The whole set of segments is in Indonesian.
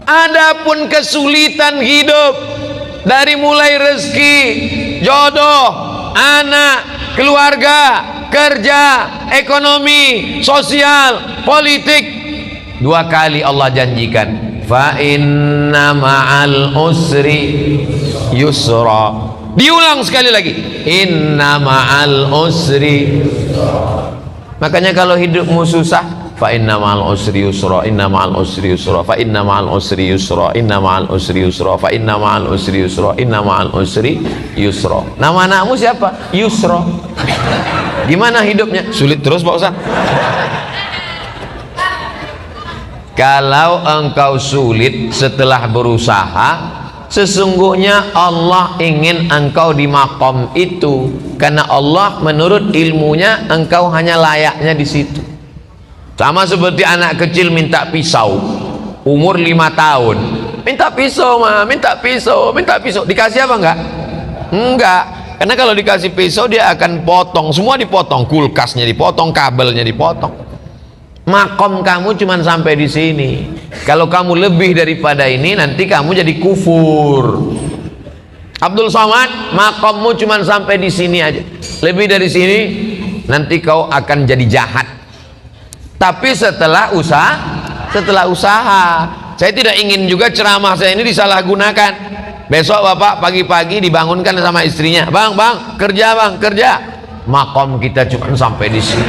Adapun kesulitan hidup, dari mulai rezeki, jodoh, anak, keluarga, kerja, ekonomi, sosial, politik, 2 kali Allah janjikan, fa inna ma'al usri yusra. Diulang sekali lagi, inna ma'al usri. Makanya kalau hidupmu susah, fa inna ma'al usri yusra, inna ma'al usri yusra, fa inna ma'al usri yusra, inna ma'al usri yusra, fa inna ma'al usri yusra, inna ma'al usri yusra. Nama anakmu siapa? Yusra. Gimana hidupnya? Sulit terus Pak Ustaz. Kalau engkau sulit setelah berusaha, sesungguhnya Allah ingin engkau di makom itu, karena Allah menurut ilmunya engkau hanya layaknya di situ. Sama seperti anak kecil minta pisau, umur 5 tahun, minta pisau mah, minta pisau, minta pisau. Dikasih apa enggak? Enggak. Karena kalau dikasih pisau dia akan potong, semua dipotong, kulkasnya dipotong, kabelnya dipotong. Makom kamu cuma sampai di sini. Kalau kamu lebih daripada ini, nanti kamu jadi kufur. Abdul Somad, makommu cuma sampai di sini aja. Lebih dari sini, nanti kau akan jadi jahat. Tapi setelah usaha, saya tidak ingin juga ceramah saya ini disalahgunakan. Besok bapak pagi-pagi dibangunkan sama istrinya, bang, kerja bang, kerja. Makom kita cuma sampai di sini.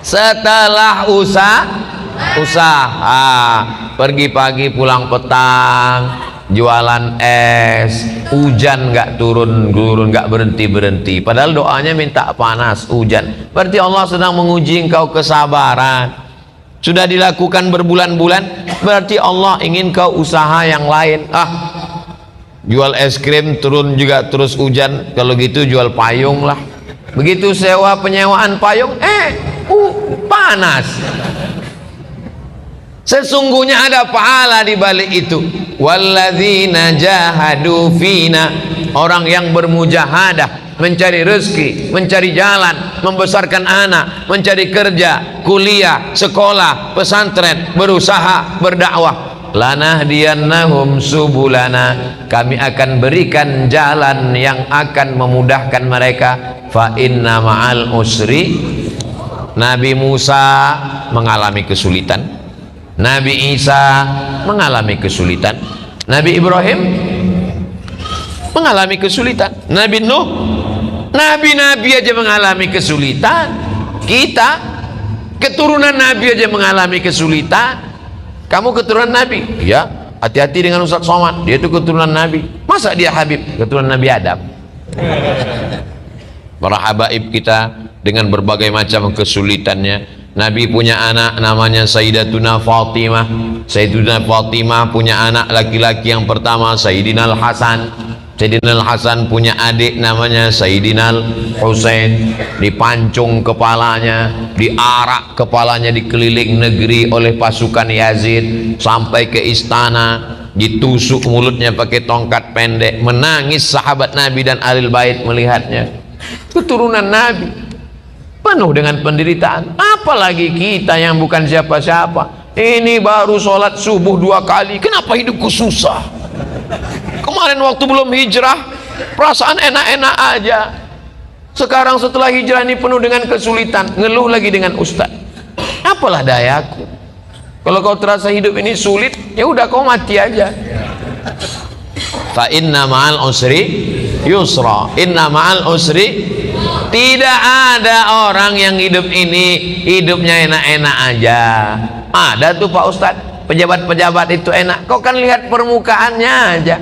Setelah usaha, pergi pagi pulang petang, jualan es, hujan nggak turun nggak berhenti. Padahal doanya minta panas, hujan. Berarti Allah sedang menguji engkau kesabaran. Sudah dilakukan berbulan-bulan, berarti Allah ingin kau usaha yang lain. Jual es krim turun juga terus hujan, kalau gitu jual payung lah. Begitu sewa penyewaan payung, panas. Sesungguhnya ada pahala di balik itu. Walladzina jahadu fina, orang yang bermujahadah, mencari rezeki, mencari jalan, membesarkan anak, mencari kerja, kuliah, sekolah, pesantren, berusaha, berdakwah. Lanahdiyannahum subulana, kami akan berikan jalan yang akan memudahkan mereka. Fa inna ma'al usri. Nabi Musa mengalami kesulitan, Nabi Isa mengalami kesulitan, Nabi Ibrahim mengalami kesulitan, Nabi Nuh, nabi-nabi aja mengalami kesulitan. Kita keturunan Nabi aja mengalami kesulitan. Kamu keturunan Nabi? Ya, hati-hati dengan Ustaz Somad, dia itu keturunan Nabi. Masa dia Habib? Keturunan Nabi Adam. Para habaib kita dengan berbagai macam kesulitannya. Nabi punya anak namanya Sayyidatuna Fatimah. Sayyidatuna Fatimah punya anak laki-laki yang pertama Sayyidina Al-Hasan. Sayyidina Al-Hasan punya adik namanya Sayyidina Al-Husain. Dipancung kepalanya, diarak kepalanya dikeliling negeri oleh pasukan Yazid sampai ke istana, ditusuk mulutnya pakai tongkat pendek. Menangis sahabat Nabi dan Ahlul Bait melihatnya. Keturunan Nabi penuh dengan penderitaan. Apalagi kita yang bukan siapa-siapa. Ini baru sholat subuh 2 kali, kenapa hidupku susah? Kemarin waktu belum hijrah perasaan enak-enak aja. Sekarang setelah hijrah ini penuh dengan kesulitan, ngeluh lagi dengan ustaz. Apalah dayaku. Kalau kau terasa hidup ini sulit, ya udah kau mati aja. Fa inna ma'al usri yusra, inna ma'al usri. Tidak ada orang yang hidup ini hidupnya enak-enak aja. Ada tuh Pak Ustadz, pejabat-pejabat itu enak. Kau kan lihat permukaannya aja,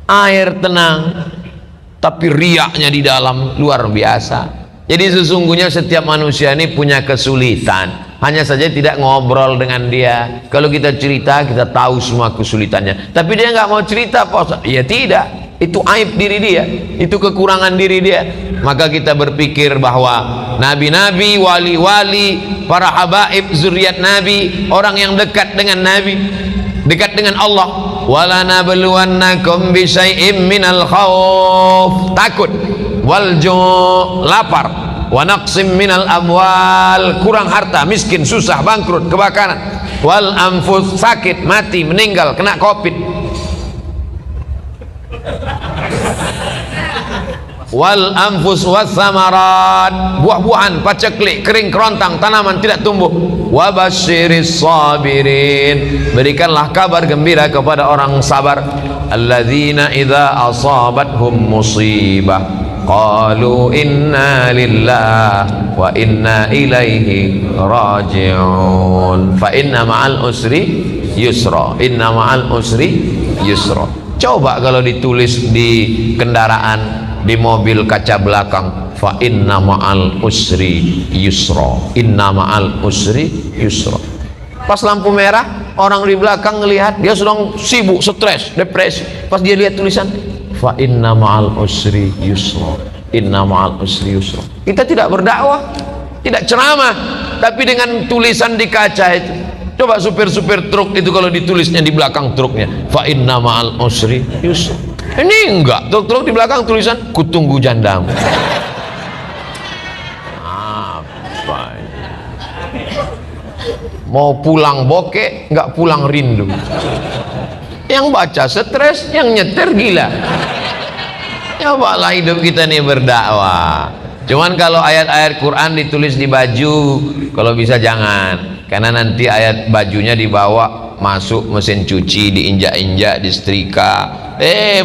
air tenang, tapi riaknya di dalam luar biasa. Jadi sesungguhnya setiap manusia ini punya kesulitan, hanya saja tidak ngobrol dengan dia. Kalau kita cerita, kita tahu semua kesulitannya, tapi dia nggak mau cerita Pak Ustadz. Ya tidak, itu aib diri dia, itu kekurangan diri dia. Maka kita berpikir bahwa nabi-nabi, wali-wali, para habaib, zuriat Nabi, orang yang dekat dengan Nabi, dekat dengan Allah. Wala nabluwannakum bisyai'im minal khauf, takut, wal ju', lapar, wa naqsim minal amwal, kurang harta, miskin, susah, bangkrut, kebakaran, wal anfus, sakit, mati, meninggal, kena covid, wal anfus was samarat, buah-buahan, paceklik, kering kerontang, tanaman tidak tumbuh. Wa basyiris sabirin, berikanlah kabar gembira kepada orang sabar. Alladzina idza asabathum musibah qalu inna lillah wa inna ilaihi raji'un. Fa inna ma'al usri yusra, inna ma'al usri yusra. Coba kalau ditulis di kendaraan, di mobil kaca belakang, fa inna ma'al usri yusra, inna ma'al usri yusra. Pas lampu merah, orang di belakang ngelihat, dia sedang sibuk, stres, depresi. Pas dia lihat tulisan fa inna ma'al usri yusra, inna ma'al usri yusra. Kita tidak berdakwah, tidak ceramah, tapi dengan tulisan di kaca itu. Coba supir-supir truk itu kalau ditulisnya di belakang truknya fa inna ma'al usri yusra. Ini enggak, truk-truk di belakang tulisan kutunggu jandamu. Apa ini? Mau pulang bokeh, enggak pulang rindu. Yang baca stres, yang nyetir gila. Cobalah hidup kita nih berdakwah. Cuman kalau ayat-ayat Quran ditulis di baju, kalau bisa jangan, karena nanti ayat bajunya dibawa masuk mesin cuci, diinjak-injak, disetrika,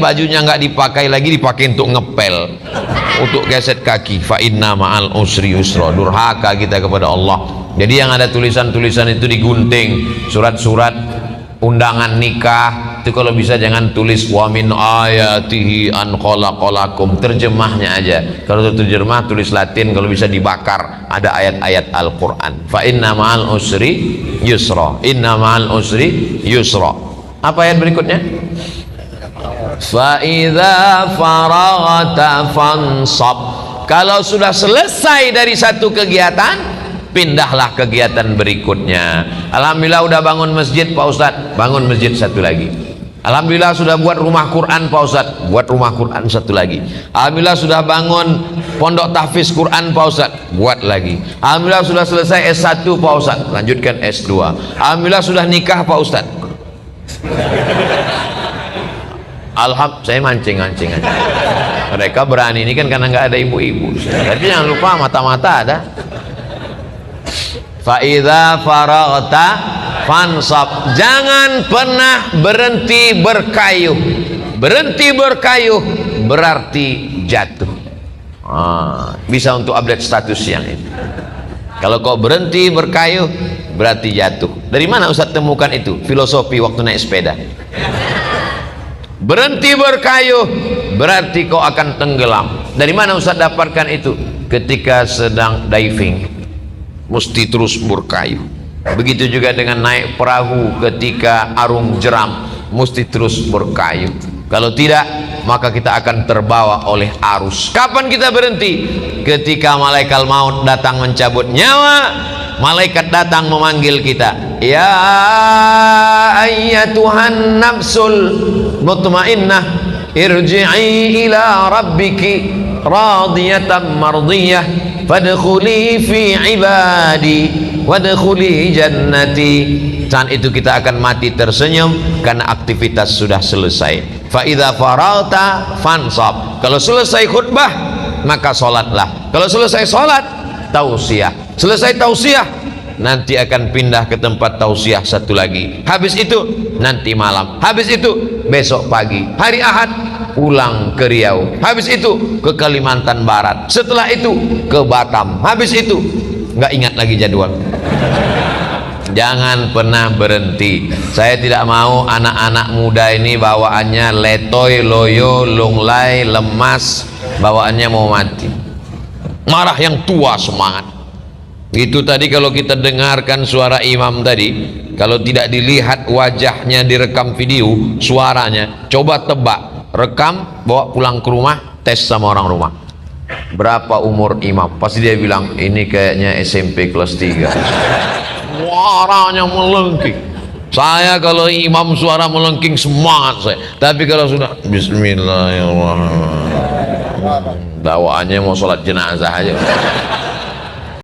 bajunya nggak dipakai lagi, dipakai untuk ngepel, untuk geset kaki. Fa inna ma'al usri yusra. Durhaka kita kepada Allah. Jadi yang ada tulisan-tulisan itu digunting, surat-surat undangan nikah itu kalau bisa jangan tulis wa min ayatihi an khalaqalakum, terjemahnya aja. Kalau terjemah tulis Latin, kalau bisa dibakar, ada ayat-ayat Al-Qur'an. Fa inna ma'al usri yusra, inna ma'al usri yusra. Apa ayat berikutnya? Fa idza faraghta fansab. Kalau sudah selesai dari satu kegiatan, pindahlah kegiatan berikutnya. Alhamdulillah udah bangun masjid Pak Ustadz, bangun masjid satu lagi. Alhamdulillah sudah buat rumah Quran Pak Ustadz, buat rumah Quran satu lagi. Alhamdulillah sudah bangun pondok tahfiz Quran Pak Ustadz, buat lagi. Alhamdulillah sudah selesai S1 Pak Ustadz, lanjutkan S2. Alhamdulillah sudah nikah Pak Ustadz. Saya mancing-mancing aja. Mereka berani ini kan karena nggak ada ibu-ibu. Tapi jangan lupa mata-mata ada. Fa idza faraghta fansab. Jangan pernah berhenti berkayuh. Berhenti berkayuh berarti jatuh. Bisa untuk update status yang ini. Kalau kau berhenti berkayuh berarti jatuh. Dari mana Ustaz temukan itu? Filosofi waktu naik sepeda. Berhenti berkayuh berarti kau akan tenggelam. Dari mana Ustaz dapatkan itu? Ketika sedang diving, mesti terus berkayuh. Begitu juga dengan naik perahu ketika arung jeram, mesti terus berkayuh. Kalau tidak, maka kita akan terbawa oleh arus. Kapan kita berhenti? Ketika malaikat maut datang mencabut nyawa, malaikat datang memanggil kita, ya ayyatuhan nafsul mutmainnah, irji'i ila rabbiki radiyatan mardiyah, fadkhuli fi ibadi wadkhuli jannati. Saat itu kita akan mati tersenyum karena aktivitas sudah selesai. Fa idza faragta fansab. Kalau selesai khutbah maka salatlah. Kalau selesai salat tausiah. Selesai tausiah nanti akan pindah ke tempat tausiah satu lagi. Habis itu nanti malam. Habis itu besok pagi. Hari Ahad pulang ke Riau. Habis itu ke Kalimantan Barat. Setelah itu ke Batam. Habis itu nggak ingat lagi jadwal. Jangan pernah berhenti. Saya tidak mau anak-anak muda ini bawaannya letoy, loyo, lunglai, lemas, bawaannya mau mati. Marah yang tua semangat. Itu tadi kalau kita dengarkan suara imam tadi, kalau tidak dilihat wajahnya direkam video, suaranya, coba tebak, rekam, bawa pulang ke rumah, tes sama orang rumah. Berapa umur imam? Pasti dia bilang, ini kayaknya SMP kelas 3. Suaranya melengking. Saya kalau imam suara melengking semangat saya. Tapi kalau sudah Bismillahirrahmanirrahim, dakwaannya mau sholat jenazah aja.